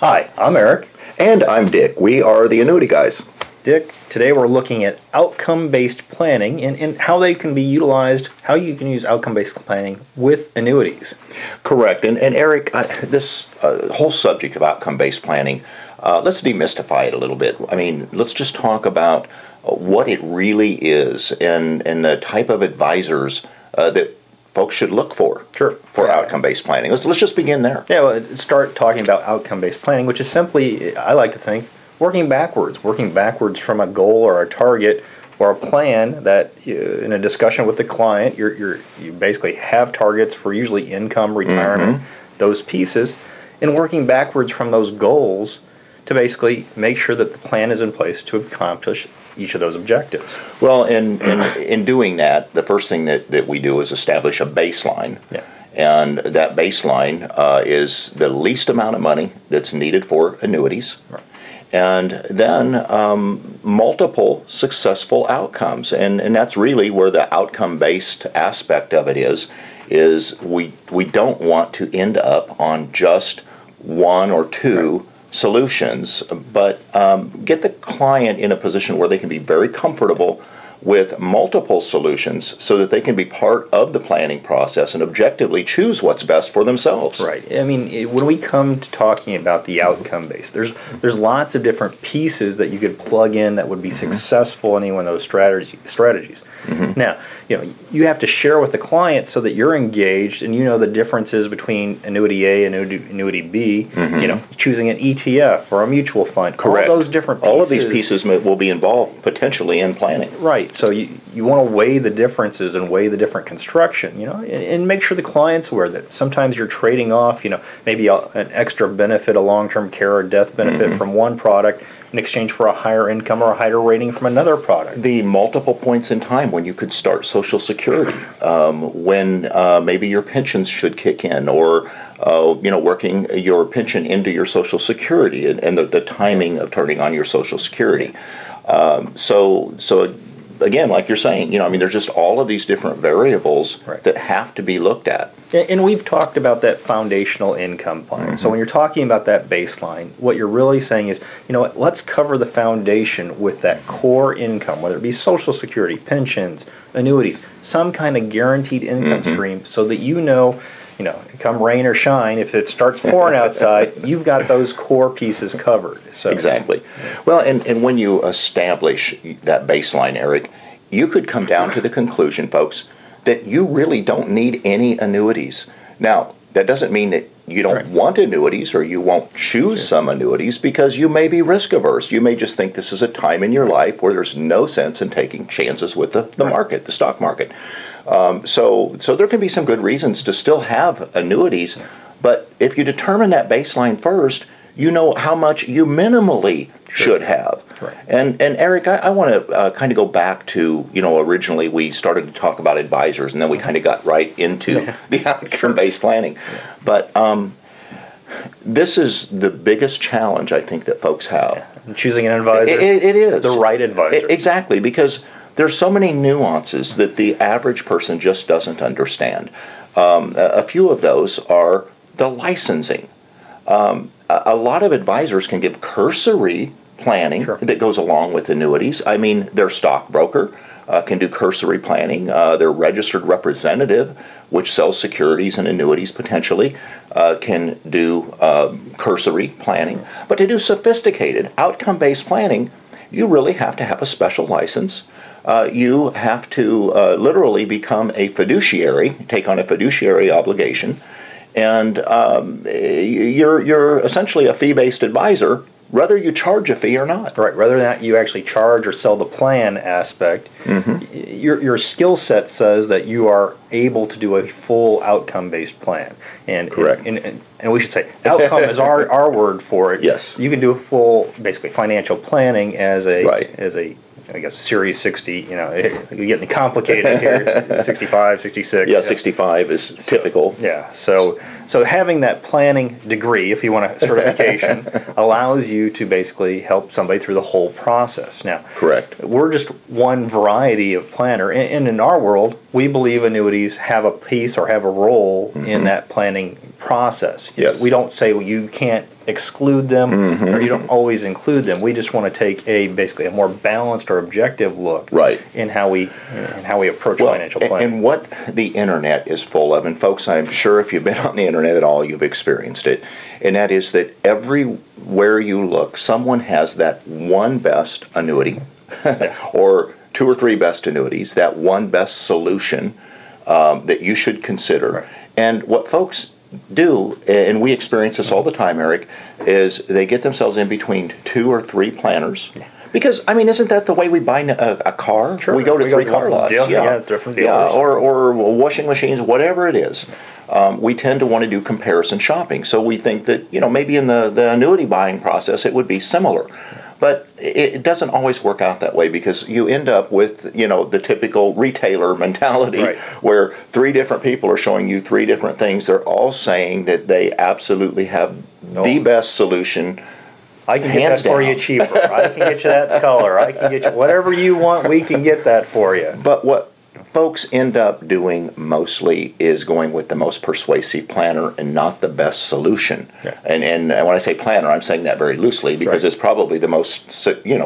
Hi, I'm Eric. And I'm Dick. We are the Annuity guys. Dick, today we're looking at outcome-based planning and how they can be utilized, how you can use outcome-based planning with annuities. Correct. And Eric, this whole subject of outcome-based planning, let's demystify it a little bit. I mean, let's just talk about what it really is and the type of advisors that folks should look for outcome-based planning. Let's just begin there. Yeah, well, start talking about outcome-based planning, which is simply, I like to think, working backwards from a goal or a target or a plan that in a discussion with the client, you basically have targets for usually income, retirement, those pieces, and working backwards from those goals to basically make sure that the plan is in place to accomplish each of those objectives. Well, in doing that, the first thing that we do is establish a baseline. Yeah. And that baseline is the least amount of money that's needed for annuities. Right. And then multiple successful outcomes. And that's really where the outcome-based aspect of it is we don't want to end up on just one or two solutions, but get the client in a position where they can be very comfortable with multiple solutions so that they can be part of the planning process and objectively choose what's best for themselves. Right. I mean, when we come to talking about the outcome base, there's lots of different pieces that you could plug in that would be successful in any one of those strategies. Now, you have to share with the client so that you're engaged and you know the differences between annuity A and annuity B. Choosing an ETF or a mutual fund. Correct. All those different pieces. All of these pieces will be involved potentially in planning. Right. So you want to weigh the differences and weigh the different construction. And make sure the client's aware that sometimes you're trading off. Maybe an extra benefit, a long-term care or death benefit from one product in exchange for a higher income or a higher rating from another product. The multiple points in time when you could start Social Security, when maybe your pensions should kick in, or working your pension into your Social Security, and the timing of turning on your Social Security. So again, like you're saying, there's just all of these different variables that have to be looked at. And we've talked about that foundational income plan. So when you're talking about that baseline, what you're really saying is, let's cover the foundation with that core income, whether it be Social Security, pensions, annuities, some kind of guaranteed income stream, so that come rain or shine, if it starts pouring outside, you've got those core pieces covered. So. Exactly. Well, and when you establish that baseline, Eric, you could come down to the conclusion, folks, that you really don't need any annuities. Now, that doesn't mean that you don't want annuities or you won't choose some annuities, because you may be risk averse. You may just think this is a time in your life where there's no sense in taking chances with the market, the stock market. So there can be some good reasons to still have annuities, but if you determine that baseline first, you know how much you minimally should have. Right. And Eric, I want to kind of go back to, originally we started to talk about advisors, and then we kind of got right into the outcome-based planning. But this is the biggest challenge I think that folks have. Choosing an advisor. It is. The right advisor. Exactly, because there's so many nuances that the average person just doesn't understand. A few of those are the licensing. A lot of advisors can give cursory planning that goes along with annuities. I mean, their stockbroker can do cursory planning. Their registered representative, which sells securities and annuities potentially, can do cursory planning. But to do sophisticated outcome-based planning, you really have to have a special license. You have to literally become a fiduciary, take on a fiduciary obligation, and you're essentially a fee-based advisor, whether you charge a fee or not. Right, whether or not you actually charge or sell the plan aspect, your skill set says that you are able to do a full outcome-based plan. And correct. And we should say, outcome is our word for it. Yes. You can do a full, basically, financial planning as a I guess Series 60, you're getting complicated here, 65, 66. Yeah, 65 is typical. Yeah, so having that planning degree, if you want a certification, allows you to basically help somebody through the whole process. Now, correct. We're just one variety of planner, and in our world, we believe annuities have a piece or have a role in that planning process. Yes. We don't say, well, you can't exclude them or you don't always include them. We just want to take basically a more balanced or objective look in how we approach financial planning. And what the internet is full of, and folks, I'm sure if you've been on the internet at all, you've experienced it, and that is that everywhere you look, someone has that one best annuity or two or three best annuities, that one best solution that you should consider. Right. And what folks do, and we experience this all the time, Eric, is they get themselves in between two or three planners. Because, I mean, isn't that the way we buy a car? Sure. We go to three car lots. Different dealers. Or washing machines, whatever it is. We tend to want to do comparison shopping. So we think that, maybe in the annuity buying process it would be similar. But it doesn't always work out that way because you end up with, the typical retailer mentality where three different people are showing you three different things. They're all saying that they absolutely have the best solution. I can get that for you cheaper. I can get you that color. I can get you whatever you want. We can get that for you. But what folks end up doing mostly is going with the most persuasive planner and not the best solution. Yeah. And when I say planner, I'm saying that very loosely because it's probably the most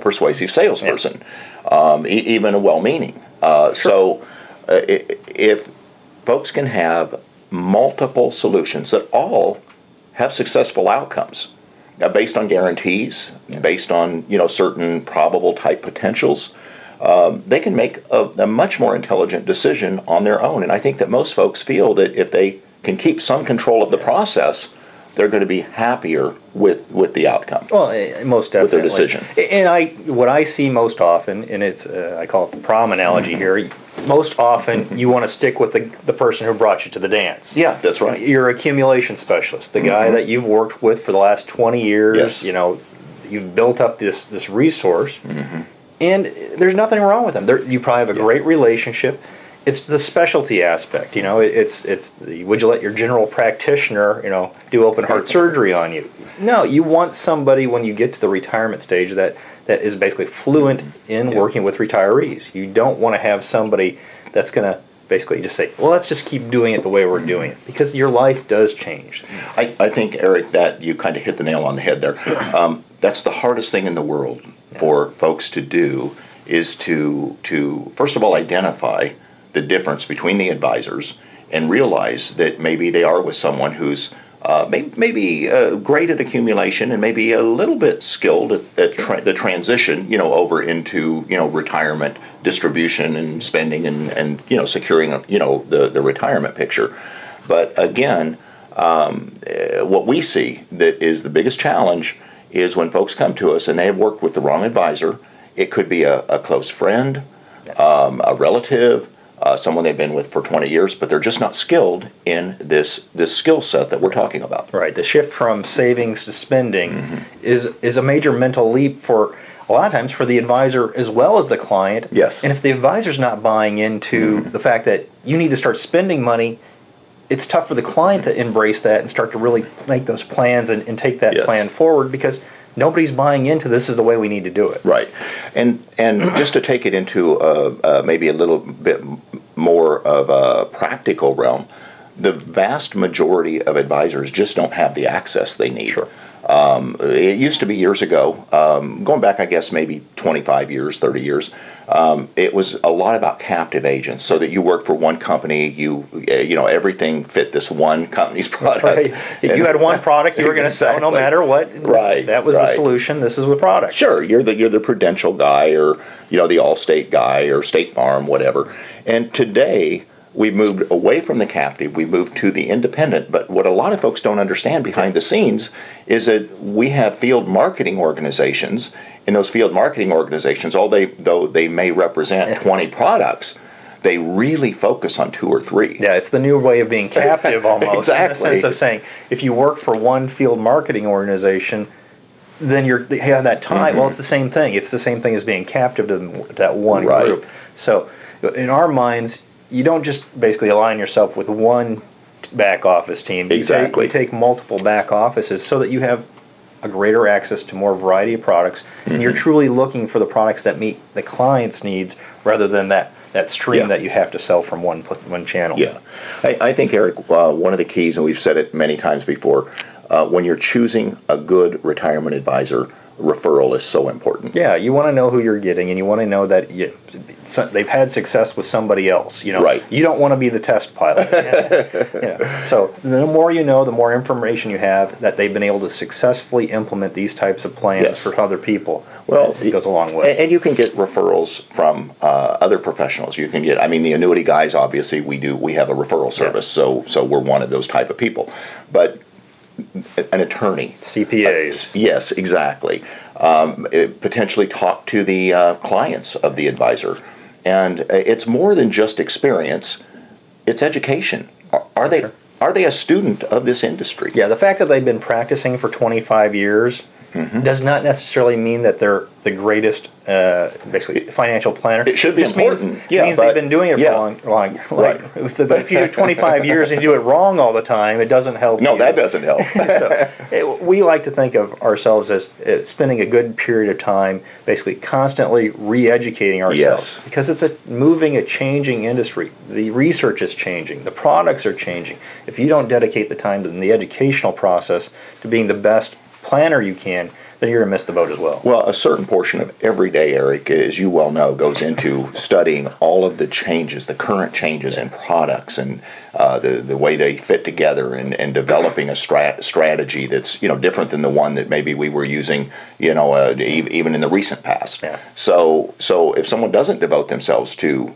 persuasive salesperson, even a well-meaning. So if folks can have multiple solutions that all have successful outcomes, based on guarantees, based on certain probable type potentials, they can make a much more intelligent decision on their own. And I think that most folks feel that if they can keep some control of the process, they're going to be happier with the outcome. Well, most definitely. With their decision. And what I see most often, and it's I call it the prom analogy here. Most often, you want to stick with the person who brought you to the dance. Yeah, that's right. Your accumulation specialist, the guy that you've worked with for the last 20 years. Yes. You've built up this resource, and there's nothing wrong with them. You probably have a great relationship. It's the specialty aspect. Would you let your general practitioner, do open heart surgery on you? No, you want somebody when you get to the retirement stage that is basically fluent in working with retirees. You don't want to have somebody that's going to basically just say, well, let's just keep doing it the way we're doing it, because your life does change. I think, Eric, that you kind of hit the nail on the head there. That's the hardest thing in the world for folks to do is to first of all identify the difference between the advisors and realize that maybe they are with someone who's maybe great at accumulation and maybe a little bit skilled at the transition, over into retirement distribution and spending and securing the retirement picture. But again, what we see that is the biggest challenge is when folks come to us and they have worked with the wrong advisor. It could be a close friend, a relative, someone they've been with for 20 years, but they're just not skilled in this skill set that we're talking about. Right. The shift from savings to spending is a major mental leap for a lot of times for the advisor as well as the client. Yes. And if the advisor's not buying into the fact that you need to start spending money, it's tough for the client to embrace that and start to really make those plans and take that plan forward, because nobody's buying into this is the way we need to do it. Right. And just to take it into maybe a little bit more of a practical realm, the vast majority of advisors just don't have the access they need. Sure. It used to be years ago, going back, I guess, maybe 25 years, 30 years, it was a lot about captive agents, so that you worked for one company, everything fit this one company's product. Right. You had one product you were going to sell no matter what. Right. That was the solution. This is the product. Sure. You're the Prudential guy, or the Allstate guy, or State Farm, whatever. And today, we've moved away from the captive, we've moved to the independent, but what a lot of folks don't understand behind the scenes is that we have field marketing organizations. In those field marketing organizations, though they may represent 20 products, they really focus on 2 or 3. Yeah, it's the new way of being captive almost. Exactly. In the sense of saying, if you work for one field marketing organization, then you have that tie. Well, it's the same thing. It's the same thing as being captive to that one group. So in our minds, you don't just basically align yourself with one back office team. Exactly. You take multiple back offices so that you have a greater access to more variety of products, and you're truly looking for the products that meet the client's needs rather than that stream that you have to sell from one channel. Yeah. I think, Eric, one of the keys, and we've said it many times before, when you're choosing a good retirement advisor, referral is so important. Yeah, you want to know who you're getting, and you want to know that they've had success with somebody else. Right. You don't want to be the test pilot. So the more you know, the more information you have that they've been able to successfully implement these types of plans for other people. Well, it goes a long way. And you can get referrals from other professionals. You can get, I mean, the annuity guys, obviously, we have a referral service, so we're one of those type of people. But an attorney, CPAs, yes, exactly. Potentially talk to the clients of the advisor, and it's more than just experience; it's education. Are they a student of this industry? Yeah, the fact that they've been practicing for 25 years does not necessarily mean that they're the greatest, basically, financial planner. It should be important. Means they've been doing it for long. Right. But if you do 25 years and you do it wrong all the time, it doesn't help. No, that doesn't help. We like to think of ourselves as spending a good period of time, basically constantly re-educating ourselves, because it's a changing industry. The research is changing. The products are changing. If you don't dedicate the time in the educational process to being the best planner you can, then you're going to miss the boat as well. Well, a certain portion of every day, Eric, as you well know, goes into studying all of the changes, the current changes in products and the way they fit together, and developing a strategy that's different than the one that maybe we were using even in the recent past. Yeah. So if someone doesn't devote themselves to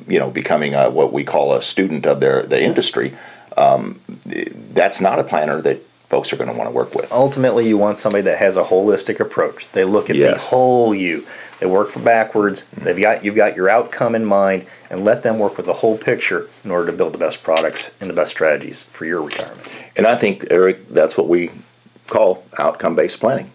becoming what we call a student of the industry, that's not a planner that folks are going to want to work with. Ultimately, you want somebody that has a holistic approach. They look at the whole you. They work for backwards. You've got your outcome in mind, and let them work with the whole picture in order to build the best products and the best strategies for your retirement. And I think, Eric, that's what we call outcome-based planning.